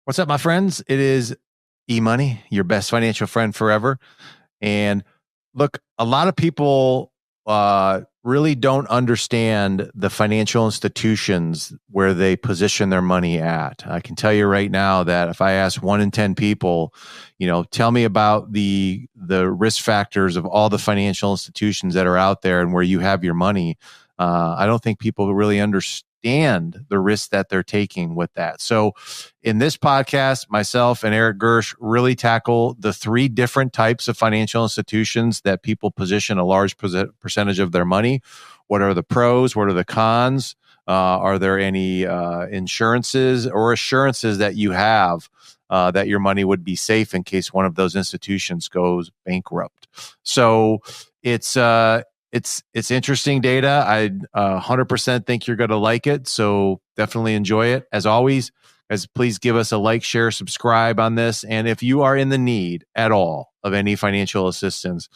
What's up, my friends? It is E-Money, your best financial friend forever. And look, a lot of people really don't understand the financial institutions where they position their money at. I can tell you right now that if I ask 1 in 10 people, tell me about the risk factors of all the financial institutions that are out there and where you have your money, I don't think people really understand the risk that they're taking with that. So in this podcast, myself and Eric Gersch really tackle the 3 different types of financial institutions that people position a large percentage of their money. What are the pros? What are the cons? Are there any insurances or assurances that you have that your money would be safe in case one of those institutions goes bankrupt? So it's interesting data. I 100% think you're going to like it. So definitely enjoy it. As always, guys, please give us a like, share, subscribe on this. And if you are in the need at all of any financial assistance,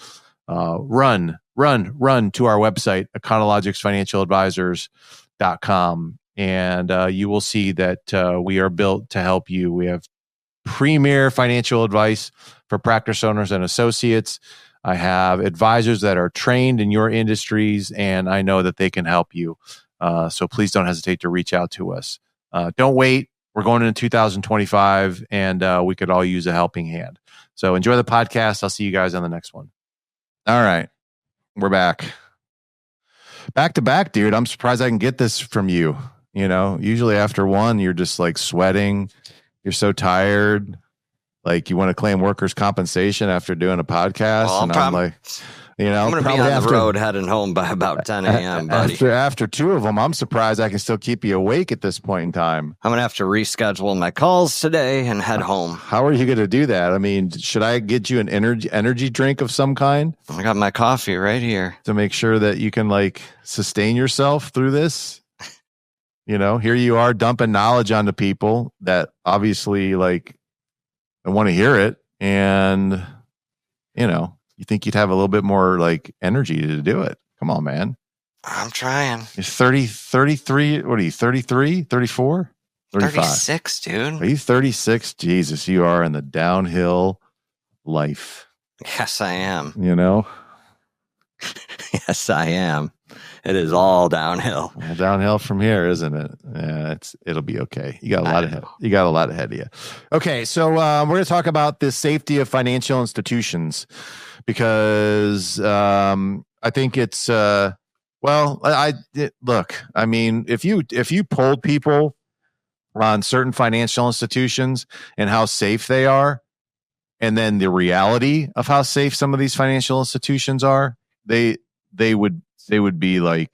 run to our website, Econologics Financial Advisors.com. And you will see that we are built to help you. We have premier financial advice for practice owners and associates. I have advisors that are trained in your industries, and I know that they can help you. So please don't hesitate to reach out to us. Don't wait. We're going into 2025, and we could all use a helping hand. So enjoy the podcast. I'll see you guys on the next one. All right. We're back. Back to back, dude. I'm surprised I can get this from you. Usually after one, you're just like sweating. You're so tired. Like you want to claim workers' compensation after doing a podcast. Well, and I'm like, I'm going to be on the road heading home by about 10 a.m., buddy. After 2 of them, I'm surprised I can still keep you awake at this point in time. I'm going to have to reschedule my calls today and head home. How are you going to do that? I mean, should I get you an energy drink of some kind? I got my coffee right here. To make sure that you can sustain yourself through this? Here you are dumping knowledge onto people that obviously I want to hear it. And, you think you'd have a little bit more energy to do it. Come on, man. I'm trying. You're 33. What are you, 33, 34, 35? 36, dude. Are you 36? Jesus, you are in the downhill life. Yes, I am. Yes, I am. It is all downhill. Well, downhill from here, isn't it? Yeah, it'll be okay. You got a lot ahead of you. Okay, so we're going to talk about the safety of financial institutions because I think it's look. I mean, if you polled people on certain financial institutions and how safe they are, and then the reality of how safe some of these financial institutions are, they would be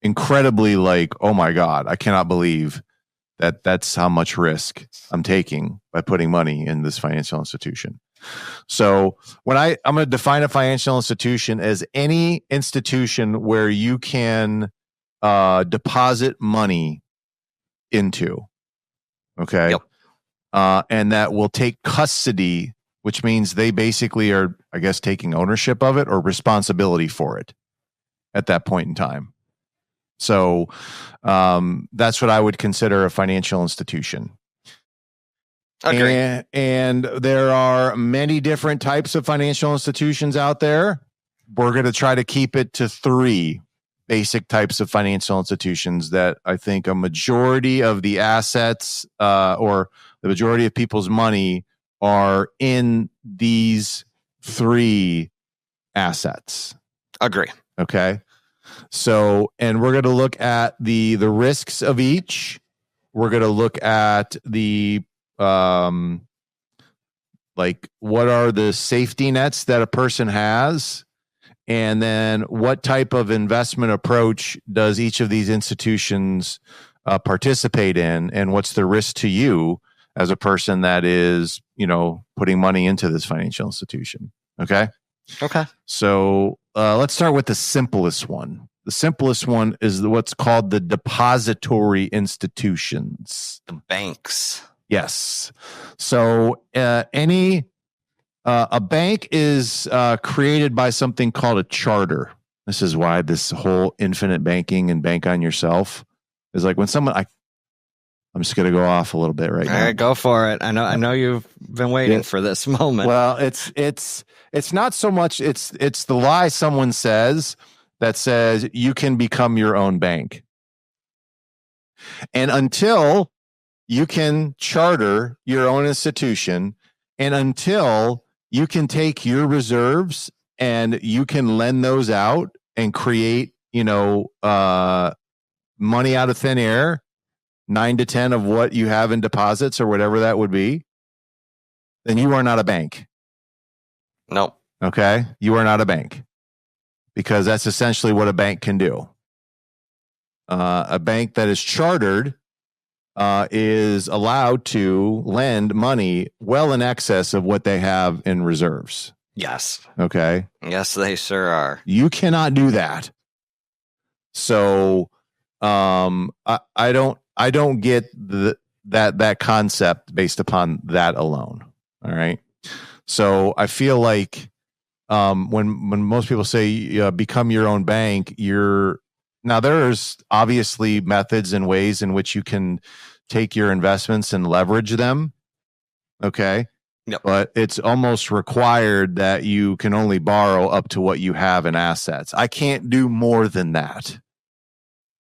incredibly oh my God, I cannot believe that's how much risk I'm taking by putting money in this financial institution. So when I'm going to define a financial institution as any institution where you can deposit money into. Okay. Yep. And that will take custody, which means they basically are, I guess, taking ownership of it or responsibility for it at that point in time. So that's what I would consider a financial institution. Okay. And there are many different types of financial institutions out there. We're going to try to keep it to 3 basic types of financial institutions that I think a majority of the assets or the majority of people's money are in these 3 assets. Agree. Okay. So, and we're going to look at the risks of each. We're going to look at the what are the safety nets that a person has, and then what type of investment approach does each of these institutions participate in, and what's the risk to you as a person that is, putting money into this financial institution. Okay. So let's start with the simplest one. The simplest one is what's called the depository institutions. The banks. Yes. So a bank is created by something called a charter. This is why this whole infinite banking and bank on yourself is when someone, I'm just going to go off a little bit right now. All right, go for it. I know you've been waiting for this moment. Well, it's not so much. It's the lie someone says that says you can become your own bank. And until you can charter your own institution, and until you can take your reserves and you can lend those out and create, money out of thin air, 9 to 10 of what you have in deposits or whatever that would be, then you are not a bank. Nope. Okay? You are not a bank, because that's essentially what a bank can do. A bank that is chartered is allowed to lend money well in excess of what they have in reserves. Yes. Okay? Yes, they sure are. You cannot do that. So I don't get that concept based upon that alone. All right. So I feel like when most people say become your own bank, now there's obviously methods and ways in which you can take your investments and leverage them. Okay. Yep. But it's almost required that you can only borrow up to what you have in assets. I can't do more than that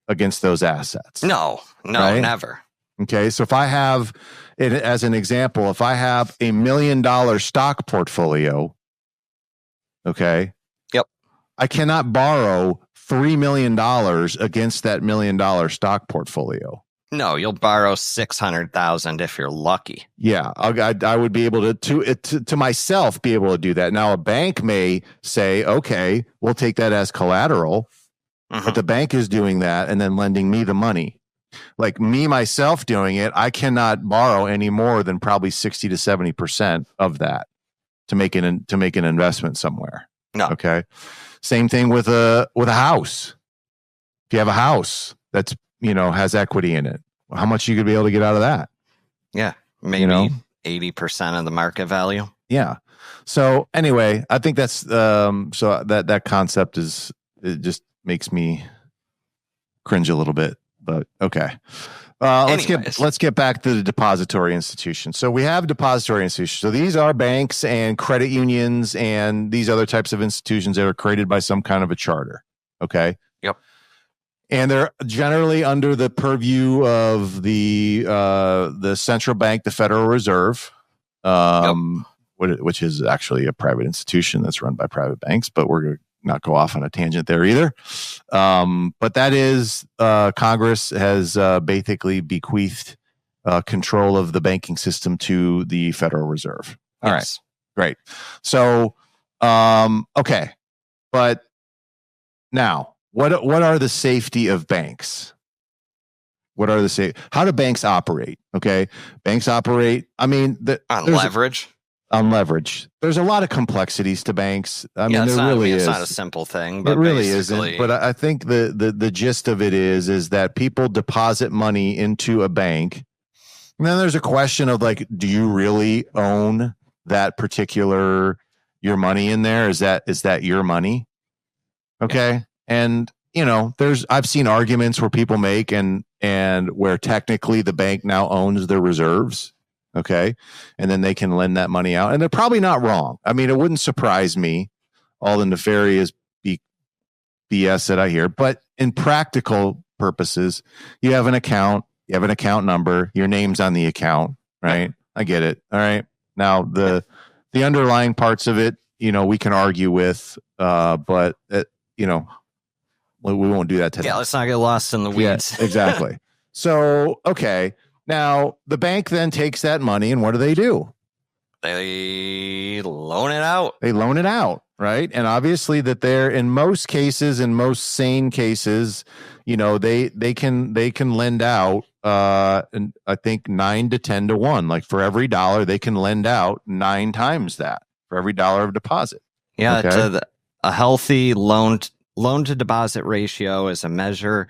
against those assets. No, right? Never. Okay. So if I have it as an example, if I have $1 million stock portfolio, okay. Yep. I cannot borrow $3 million against that $1 million stock portfolio. No, you'll borrow 600,000 if you're lucky. Yeah, I would be able to myself be able to do that. Now, a bank may say, okay, we'll take that as collateral, but the bank is doing that and then lending me the money. Like me, myself doing it, I cannot borrow any more than probably 60 to 70% of that to make an investment somewhere. No. Okay. Same thing with a house. If you have a house that's has equity in it, how much you could be able to get out of that? Yeah, maybe 80% of the market value. Yeah. So anyway, I think that's so that concept it just makes me cringe a little bit. But okay. Let's get back to the depository institution. So we have depository institutions. So these are banks and credit unions and these other types of institutions that are created by some kind of a charter. Okay. Yep. And they're generally under the purview of the central bank, the Federal Reserve, which is actually a private institution that's run by private banks. But we're going to not go off on a tangent there either. But that is Congress has basically bequeathed control of the banking system to the Federal Reserve. All right, great. So, okay, but now. What are the safety of banks? How do banks operate? Okay. Banks operate, on leverage. On leverage. There's a lot of complexities to banks. There really is. It's not a simple thing, but it really isn't. But I think the gist of it is that people deposit money into a bank. And then there's a question of like, do you really own that particular, your money in there? Is that your money? Okay. Yeah. And, I've seen arguments where people make and where technically the bank now owns their reserves. Okay. And then they can lend that money out. And they're probably not wrong. It wouldn't surprise me, all the nefarious BS that I hear. But in practical purposes, you have an account number, your name's on the account, right? I get it. All right. Now, the underlying parts of it, we can argue with, but we won't do that today. Yeah, let's not get lost in the weeds. Yeah, exactly. So, okay. Now, the bank then takes that money, and what do? They loan it out. They loan it out, right? And obviously that they're, in most cases, in most sane cases, they can lend out, and I think 9 to 10 to 1. Like for every dollar, they can lend out 9 times that for every dollar of deposit. Yeah, okay? A healthy loan to deposit ratio is a measure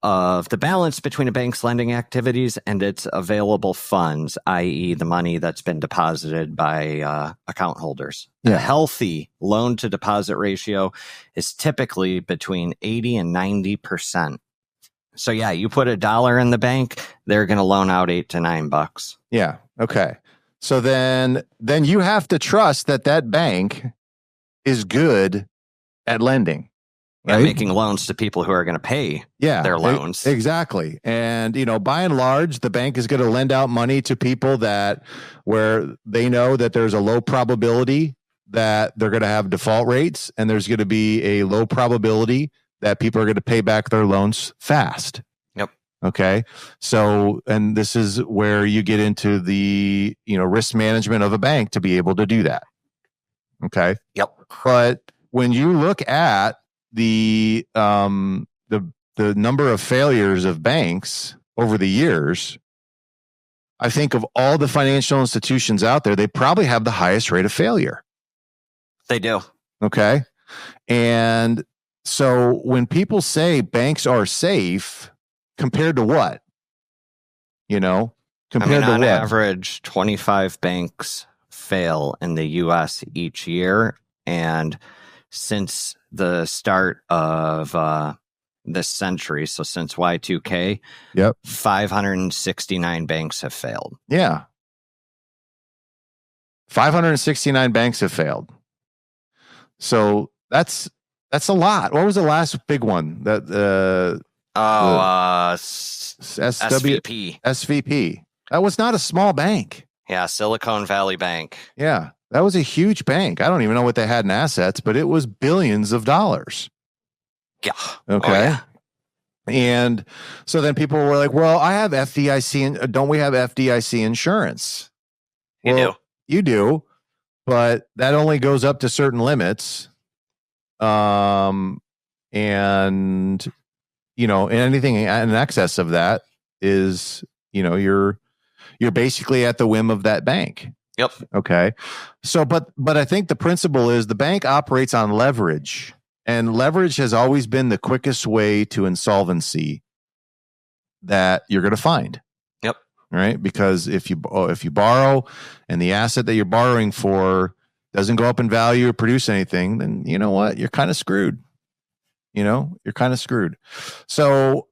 of the balance between a bank's lending activities and its available funds, i.e. the money that's been deposited by account holders. Yeah. A healthy loan to deposit ratio is typically between 80 and 90%. So yeah, you put $1 in the bank, they're going to loan out $8 to $9. Yeah. Okay. So then you have to trust that bank is good at lending, right? And making loans to people who are going to pay their loans. Exactly. And, by and large, the bank is going to lend out money to people where they know that there's a low probability that they're going to have default rates, and there's going to be a low probability that people are going to pay back their loans fast. Yep. Okay. So, and this is where you get into the, risk management of a bank to be able to do that. Okay. Yep. But when you look at the number of failures of banks over the years, I think of all the financial institutions out there, they probably have the highest rate of failure. They do. Okay. And so when people say banks are safe, compared to what? Compared to on what? average, 25 banks fail in the U.S. each year. And since the start of this century, so since Y2K, 569 banks have failed. Yeah. 569 banks have failed. So that's a lot. What was the last big one? SVP. SVP. That was not a small bank. Yeah, Silicon Valley Bank. Yeah, that was a huge bank. I don't even know what they had in assets, but it was billions of dollars. Yeah. Okay. Oh, yeah. And so then people were like, well, I have FDIC. Don't we have FDIC insurance? You do. You do, but that only goes up to certain limits. And anything in excess of that is, you're basically at the whim of that bank. Yep. Okay. So, but I think the principle is the bank operates on leverage, and leverage has always been the quickest way to insolvency that you're going to find. Yep. Right. Because if you borrow and the asset that you're borrowing for doesn't go up in value or produce anything, then you know what? You're kind of screwed. You're kind of screwed. So,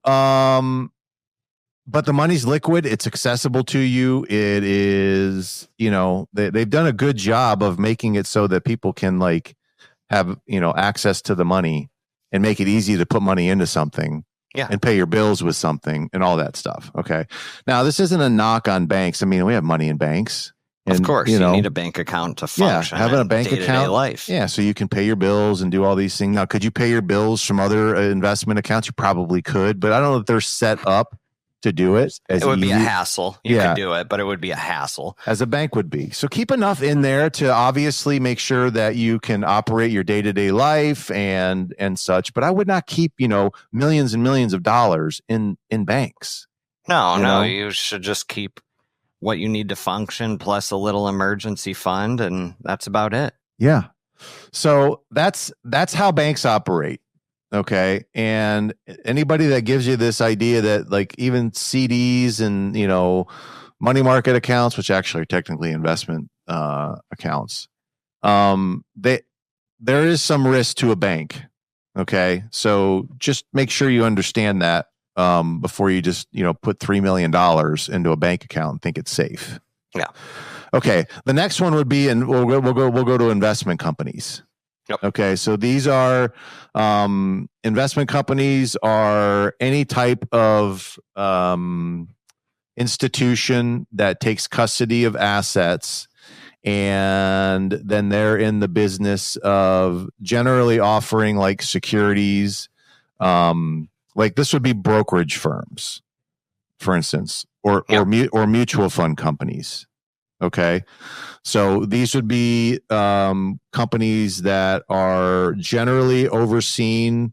but the money's liquid. It's accessible to you. It is, they've done a good job of making it so that people can have, access to the money and make it easy to put money into something. Yeah. And pay your bills with something and all that stuff. Okay. Now, this isn't a knock on banks. I mean, we have money in banks. And, of course, you need a bank account to function. Having a bank account, life. Yeah, so you can pay your bills and do all these things. Now, could you pay your bills from other investment accounts? You probably could, but I don't know if they're set up to do it. It would be a hassle. You could do it, but it would be a hassle. As a bank would be. So keep enough in there to obviously make sure that you can operate your day-to-day life and such. But I would not keep, millions and millions of dollars in banks. No, you should just keep what you need to function plus a little emergency fund, and that's about it. Yeah. So that's how banks operate. Okay. And anybody that gives you this idea that even CDs and, money market accounts, which actually are technically investment accounts, there is some risk to a bank. Okay. So just make sure you understand that before you just, put $3 million into a bank account and think it's safe. Yeah. Okay. The next one would be, and we'll go to investment companies. Yep. Okay. So these are investment companies are any type of institution that takes custody of assets, and then they're in the business of generally offering securities. This would be brokerage firms, for instance, or mutual fund companies. Okay. So these would be companies that are generally overseen.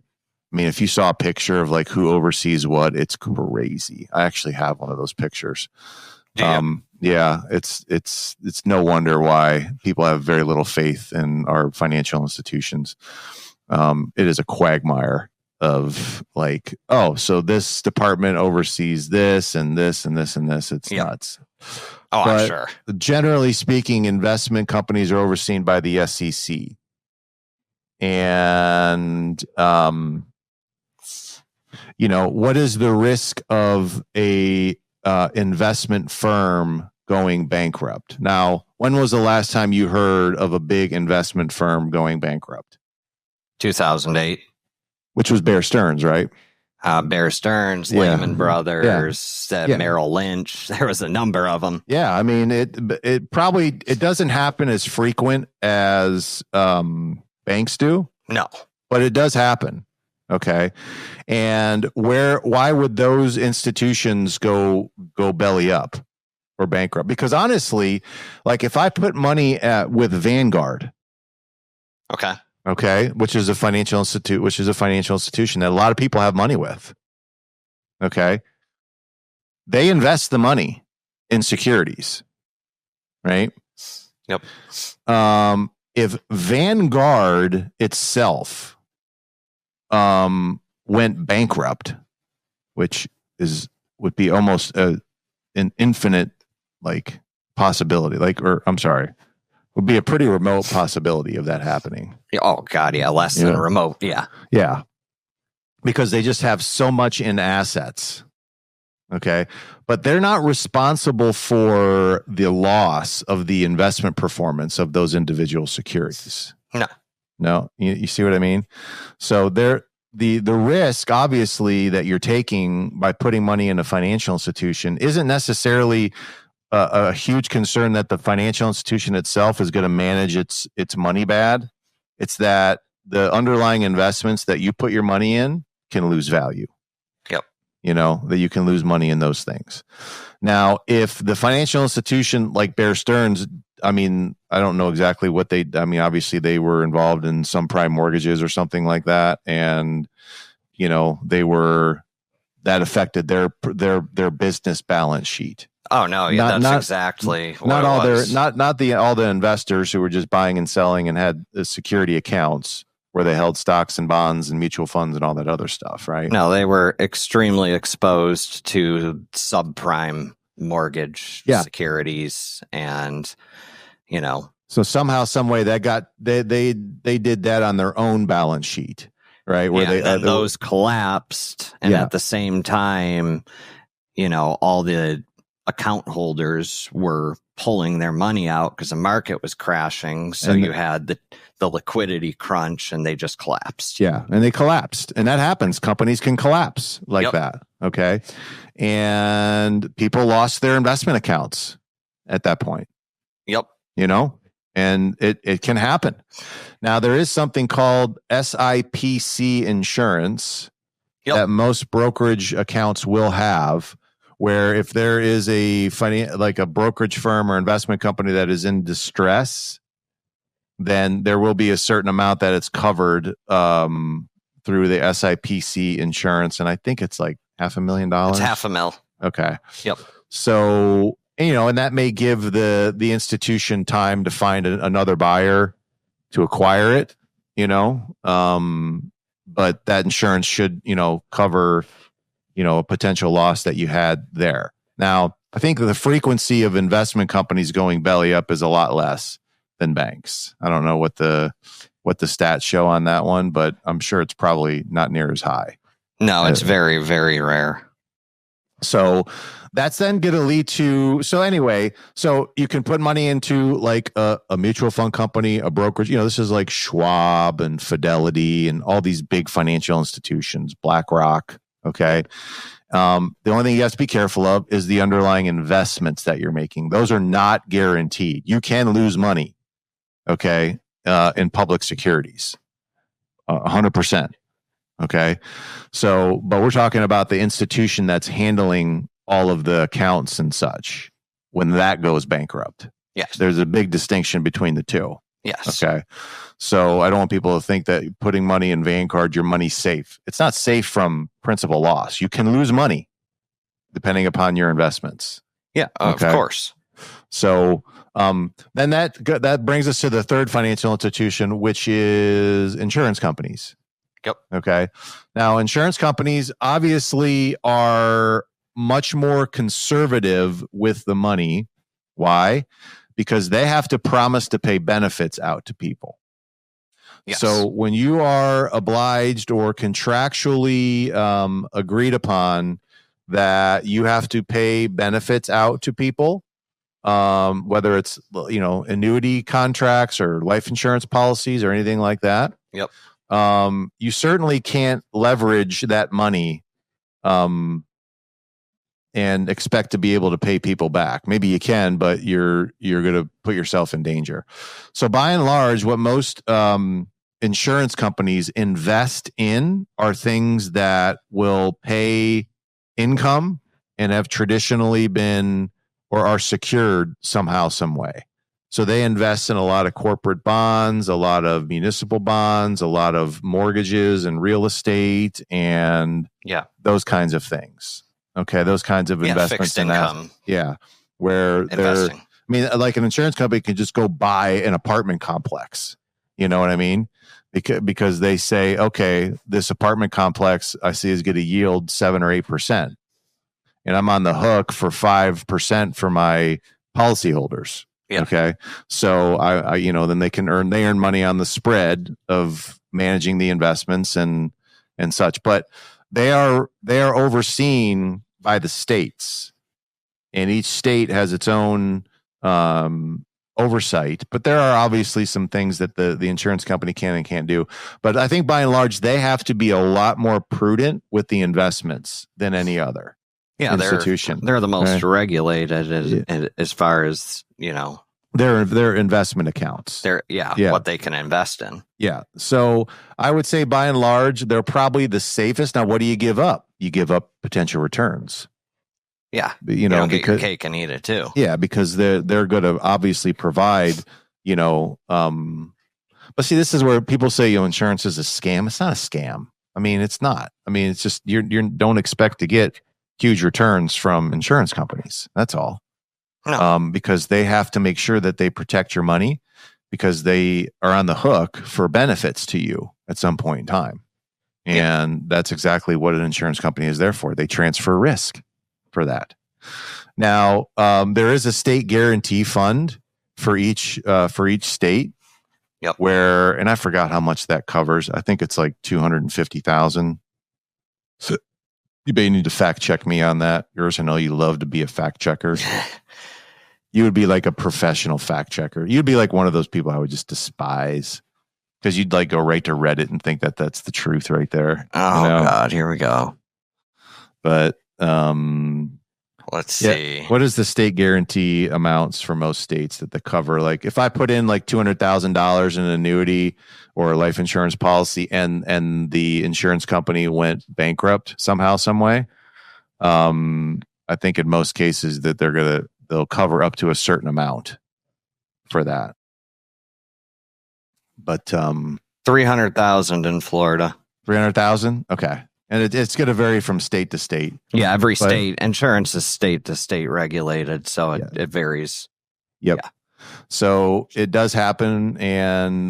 I mean, if you saw a picture of who oversees what, it's crazy. I actually have one of those pictures. Yeah, it's no wonder why people have very little faith in our financial institutions. It is a quagmire of so this department oversees this and this and this and this. It's nuts. Oh, but I'm sure. Generally speaking, investment companies are overseen by the SEC. And what is the risk of a investment firm going bankrupt? Now, when was the last time you heard of a big investment firm going bankrupt? 2008. Which was Bear Stearns, right? Bear Stearns, Lehman Brothers, Merrill Lynch. There was a number of them. Yeah, I mean, it doesn't happen as frequent as banks do. No, but it does happen. Okay, and why would those institutions go belly up or bankrupt? Because honestly, like if I put money with Vanguard, okay, which is a financial institution that a lot of people have money with. Okay. They invest the money in securities, right? Yep. If Vanguard itself went bankrupt, which would be almost an infinite possibility, would be a pretty remote possibility of that happening. Oh God, yeah, less than remote, yeah. Yeah. Because they just have so much in assets. Okay. But they're not responsible for the loss of the investment performance of those individual securities. No. You see what I mean? So the risk, obviously, that you're taking by putting money in a financial institution isn't necessarily a huge concern that the financial institution itself is going to manage its money bad. It's that the underlying investments that you put your money in can lose value. Yep. That you can lose money in those things. Now, if the financial institution like Bear Stearns, I don't know exactly what obviously they were involved in some prime mortgages or something like that. And, that affected their business balance sheet. Oh no, yeah, that's exactly what all it was. Not all the investors who were just buying and selling and had security accounts where they held stocks and bonds and mutual funds and all that other stuff, right? No, they were extremely exposed to subprime mortgage securities, and So somehow, some way, they did that on their own balance sheet, right? Where those collapsed, and at the same time, all the account holders were pulling their money out because the market was crashing. So you had the liquidity crunch, and they just collapsed. Yeah, and they collapsed. And that happens. Companies can collapse like that. Okay. And people lost their investment accounts at that point. Yep. And it can happen. Now, there is something called SIPC insurance that most brokerage accounts will have, where if there is a brokerage firm or investment company that is in distress, then there will be a certain amount that it's covered through the SIPC insurance. And I think it's like $500,000. It's $500,000. Okay. Yep. So, and that may give the institution time to find another buyer to acquire it, but that insurance should, cover, a potential loss that you had there. Now, I think the frequency of investment companies going belly up is a lot less than banks. I don't know what the stats show on that one, but I'm sure it's probably not near as high. No, it's very, very rare. So that's then going to lead to, so you can put money into like a mutual fund company, a brokerage, this is like Schwab and Fidelity and all these big financial institutions, BlackRock. Okay. The only thing you have to be careful of is the underlying investments that you're making. Those are not guaranteed. You can lose money. Okay. In public securities, 100%. Okay. So, but we're talking about the institution that's handling all of the accounts and such when that goes bankrupt. Yes. There's a big distinction between the two. Yes. Okay. So I don't want people to think that putting money in Vanguard, your money's safe. It's not safe from principal loss. You can lose money depending upon your investments. Yeah, of course. So then that brings us to the third financial institution, which is insurance companies. Yep. Okay. Now, insurance companies obviously are much more conservative with the money. Why? Because they have to promise to pay benefits out to people. Yes. So when you are obliged or contractually agreed upon that you have to pay benefits out to people, whether it's annuity contracts or life insurance policies or anything like that. Yep. You certainly can't leverage that money and expect to be able to pay people back. Maybe you can, but you're going to put yourself in danger. So by and large, what most insurance companies invest in are things that will pay income and have traditionally been or are secured somehow, some way. So they invest in a lot of corporate bonds, a lot of municipal bonds, a lot of mortgages and real estate and those kinds of things. Okay, those kinds of investments fixed income. Where investing. Like an insurance company can just go buy an apartment complex. You know what I mean? Because they say, okay, this apartment complex I see is going to yield 7 or 8%, and I'm on the hook for 5% for my policyholders. Yeah. Okay, so I then they earn money on the spread of managing the investments and such, but they are overseen by the states, and each state has its own oversight. But there are obviously some things that the insurance company can and can't do. But I think by and large, they have to be a lot more prudent with the investments than any other institution. They're the most regulated as far as their investment accounts. What they can invest in. Yeah. So I would say by and large, they're probably the safest. Now, what do you give up? You give up potential returns. Yeah. You don't get your cake and eat it too. Yeah, because they're going to obviously provide, but see, this is where people say, insurance is a scam. It's not a scam. It's not. It's just, you don't expect to get huge returns from insurance companies. That's all. No. Because they have to make sure that they protect your money, because they are on the hook for benefits to you at some point in time. And that's exactly what an insurance company is there for. They transfer risk for that. Now, there is a state guarantee fund for each state. Yep. And I forgot how much that covers. I think it's like $250,000. So you may need to fact check me on that. Yours, I know you love to be a fact checker. You would be like a professional fact checker. You'd be like one of those people I would just despise, because you'd like go right to Reddit and think that that's the truth right there. Oh, God, here we go. But let's see. What is the state guarantee amounts for most states that they cover? Like if I put in like $200,000 in an annuity or a life insurance policy and the insurance company went bankrupt somehow, some way, I think in most cases that they'll cover up to a certain amount for that. But 300,000 in Florida. 300,000. Okay. And it's going to vary from state to state. Yeah. Every state insurance is state to state regulated. So it varies. Yep. Yeah. So it does happen.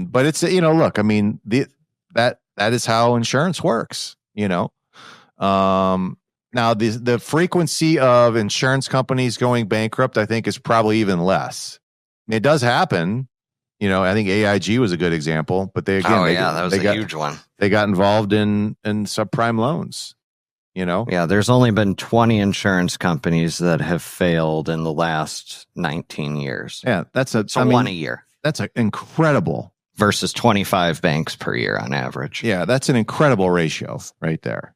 But it's, look, that is how insurance works, Now, the frequency of insurance companies going bankrupt, I think, is probably even less. It does happen. I think AIG was a good example, but that was a huge one. They got involved in subprime loans. Yeah, there's only been 20 insurance companies that have failed in the last 19 years. Yeah, one a year. That's incredible. Versus 25 banks per year on average. Yeah, that's an incredible ratio right there.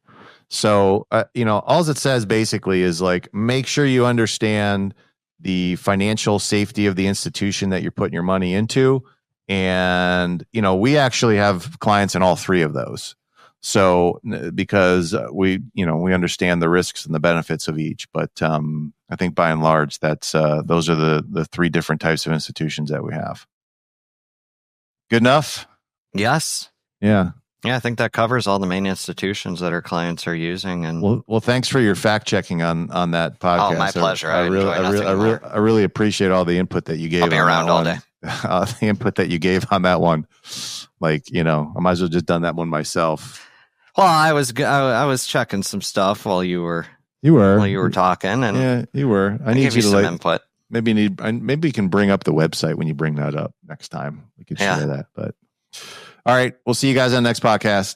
So, all it says basically is like, make sure you understand the financial safety of the institution that you're putting your money into. And, we actually have clients in all three of those. So, because we understand the risks and the benefits of each, but I think by and large, those are the three different types of institutions that we have. Good enough? Yes. Yeah. Yeah, I think that covers all the main institutions that our clients are using. And well, thanks for your fact checking on that podcast. Oh, my pleasure. I really appreciate all the input that you gave. I'll be around all day. The input that you gave on that one, I might as well just done that one myself. Well, I was checking some stuff while you were talking, and yeah, you were. I need you to some input. Maybe you can bring up the website when you bring that up next time. We could share that, but. All right. We'll see you guys on the next podcast.